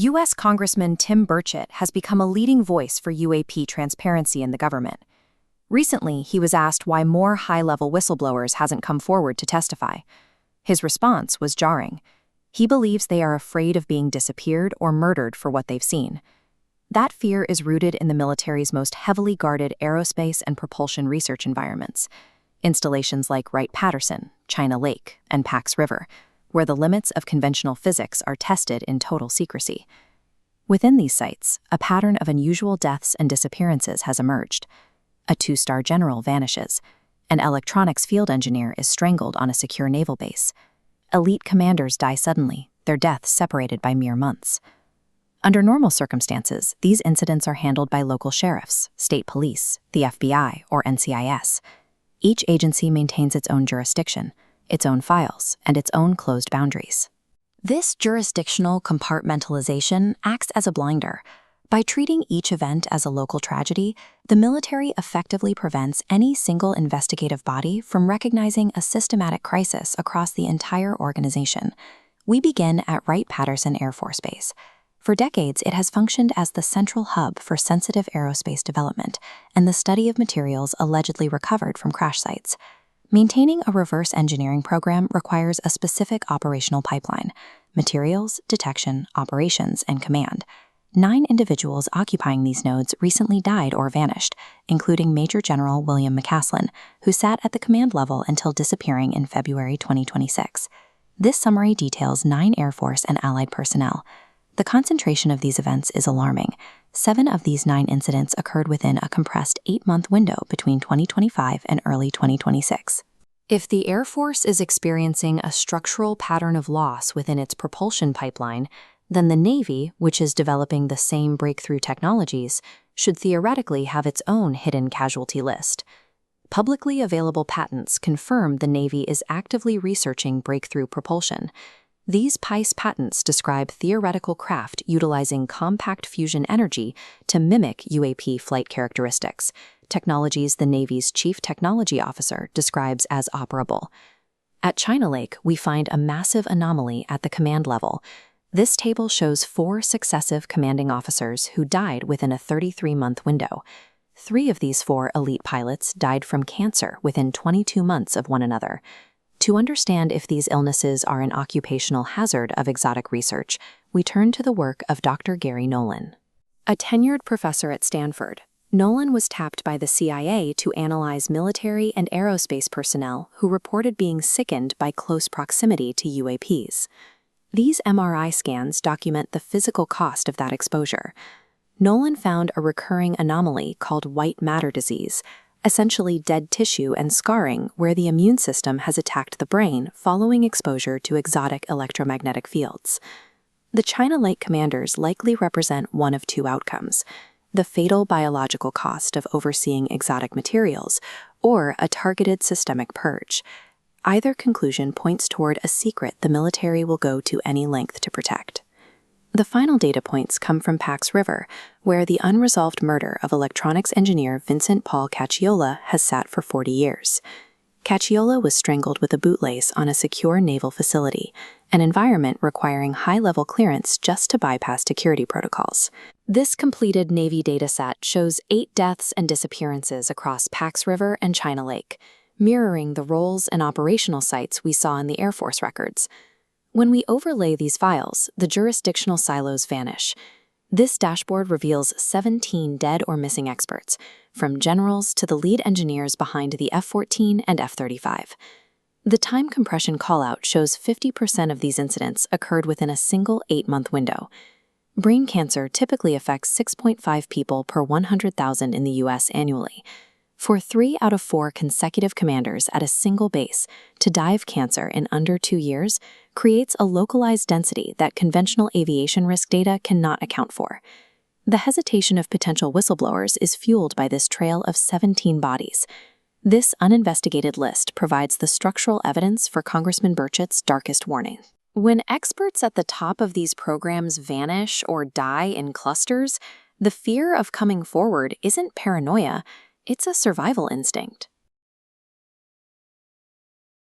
U.S. Congressman Tim Burchett has become a leading voice for UAP transparency in the government. Recently, he was asked why more high-level whistleblowers hasn't come forward to testify. His response was jarring. He believes they are afraid of being disappeared or murdered for what they've seen. That fear is rooted in the military's most heavily guarded aerospace and propulsion research environments, installations like Wright-Patterson, China Lake, and Pax River, where the limits of conventional physics are tested in total secrecy. Within these sites, a pattern of unusual deaths and disappearances has emerged. A two-star general vanishes. An electronics field engineer is strangled on a secure naval base. Elite commanders die suddenly, their deaths separated by mere months. Under normal circumstances, these incidents are handled by local sheriffs, state police, the FBI, or NCIS. Each agency maintains its own jurisdiction, its own files, and its own closed boundaries. This jurisdictional compartmentalization acts as a blinder. By treating each event as a local tragedy, the military effectively prevents any single investigative body from recognizing a systematic crisis across the entire organization. We begin at Wright-Patterson Air Force Base. For decades, it has functioned as the central hub for sensitive aerospace development and the study of materials allegedly recovered from crash sites. Maintaining a reverse engineering program requires a specific operational pipeline: materials, detection, operations, and command. 9 individuals occupying these nodes recently died or vanished, including Major General William McCaslin, who sat at the command level until disappearing in February 2026. This summary details 9 Air Force and Allied personnel. The concentration of these events is alarming. 7 of these 9 incidents occurred within a compressed 8-month window between 2025 and early 2026. If the Air Force is experiencing a structural pattern of loss within its propulsion pipeline, then the Navy, which is developing the same breakthrough technologies, should theoretically have its own hidden casualty list. Publicly available patents confirm the Navy is actively researching breakthrough propulsion. These PICE patents describe theoretical craft utilizing compact fusion energy to mimic UAP flight characteristics, technologies the Navy's Chief Technology Officer describes as operable. At China Lake, we find a massive anomaly at the command level. This table shows 4 successive commanding officers who died within a 33-month window. 3 of these 4 elite pilots died from cancer within 22 months of one another. To understand if these illnesses are an occupational hazard of exotic research, we turn to the work of Dr. Gary Nolan. A tenured professor at Stanford, Nolan was tapped by the CIA to analyze military and aerospace personnel who reported being sickened by close proximity to UAPs. These MRI scans document the physical cost of that exposure. Nolan found a recurring anomaly called white matter disease, essentially dead tissue and scarring where the immune system has attacked the brain following exposure to exotic electromagnetic fields. The China Lake commanders likely represent one of 2 outcomes: the fatal biological cost of overseeing exotic materials, or a targeted systemic purge. Either conclusion points toward a secret the military will go to any length to protect. The final data points come from Pax River, where the unresolved murder of electronics engineer Vincent Paul Cacciola has sat for 40 years. Cacciola was strangled with a bootlace on a secure naval facility, an environment requiring high-level clearance just to bypass security protocols. This completed Navy dataset shows 8 deaths and disappearances across Pax River and China Lake, mirroring the roles and operational sites we saw in the Air Force records. When we overlay these files, the jurisdictional silos vanish. This dashboard reveals 17 dead or missing experts, from generals to the lead engineers behind the F-14 and F-35. The time compression callout shows 50% of these incidents occurred within a single 8-month window. Brain cancer typically affects 6.5 people per 100,000 in the U.S. annually. For 3 out of 4 consecutive commanders at a single base to die of cancer in under 2 years creates a localized density that conventional aviation risk data cannot account for. The hesitation of potential whistleblowers is fueled by this trail of 17 bodies. This uninvestigated list provides the structural evidence for Congressman Burchett's darkest warning. When experts at the top of these programs vanish or die in clusters, the fear of coming forward isn't paranoia, it's a survival instinct.